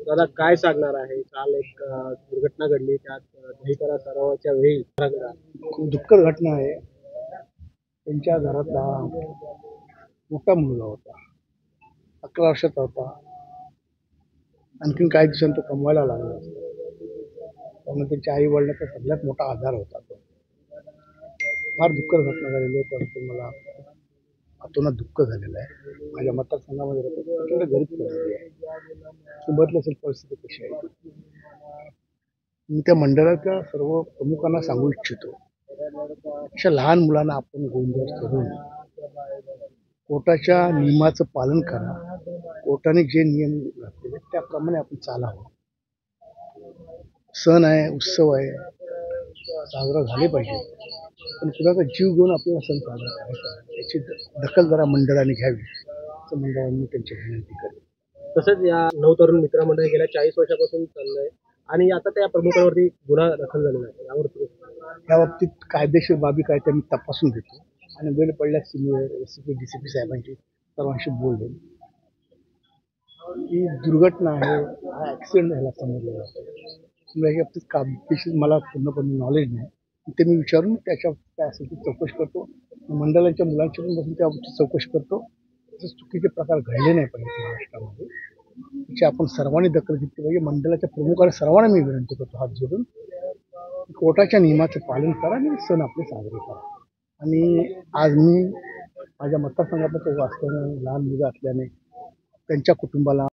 दादा काय सांगणार आहे? काल एक दुर्घटना घडली त्यात दहिसरा सरावाच्या वेळी खूप दुःखद घटना आहे. त्यांच्या घरातला मोठा मुलगा होता, 11 वर्षाचा होता. आणखीन काही दिवसांनी तो कमवायला लागला. त्यामुळे त्यांच्या आई वडिलांचा सगळ्यात मोठा आधार होता तो. फार दुःखद घटना झालेली आहे. त्याबद्दल मला अतोनात दुःख झालेलं आहे. माझ्या मतदारसंघामध्ये प्रचंड गरीब परिस्थिती आहे. तुम्ही बघितलं असेल परिस्थिती कशी आहे. मी त्या मंडळाच्या सर्व प्रमुखांना सांगू इच्छितो, अशा लहान मुलांना आपण गोंधळ करून कोर्टाच्या नियमाचं पालन करा. कोर्टाने जे नियम घातलेले त्याप्रमाणे आपण चालावं. सण आहे, उत्सव आहे, साजरा झाले पाहिजे. पण कुणाचा जीव घेऊन आपल्याला सण साजरा करायचा आहे, याची दखल जरा मंडळाने घ्यावी असं मंडळांनी त्यांची विनंती करेल. तसंच या नवतरुण मित्रमंडळी गेल्या 40 वर्षापासून चाललंय आणि आता त्या प्रमुखांवरती गुन्हा दाखल झालेला आहे. यावर या बाबतीत कायदेशीर बाबी काय त्या मी तपासून घेतो आणि वेळ पडल्यास सिनियर एसीपी डीसीपी साहेबांची सर्वांशी बोलले. ही दुर्घटना आहे, हा ॲक्सिडेंट झाला समजला जातो. या बाबतीत कायदेशीर मला पूर्णपणे नॉलेज नाही. ते मी विचारून त्याच्या काय असेल ती चौकशी करतो. मंडळाच्या मुलांची पण बसून त्या बाबतीत चौकशी करतो. तसंच चुकीचे प्रकार घडले नाही पाहिजे महाराष्ट्रामध्ये. त्याची आपण सर्वांनी दखल घेतली पाहिजे. मंडळाच्या प्रमुखांना सर्वांना मी विनंती करतो हात जोडून, कोर्टाच्या नियमाचं पालन करा आणि सण आपले साजरे करा. आणि आज मी माझ्या मतदारसंघात तो वास्तव्याने लहान मुलं असल्याने त्यांच्या कुटुंबाला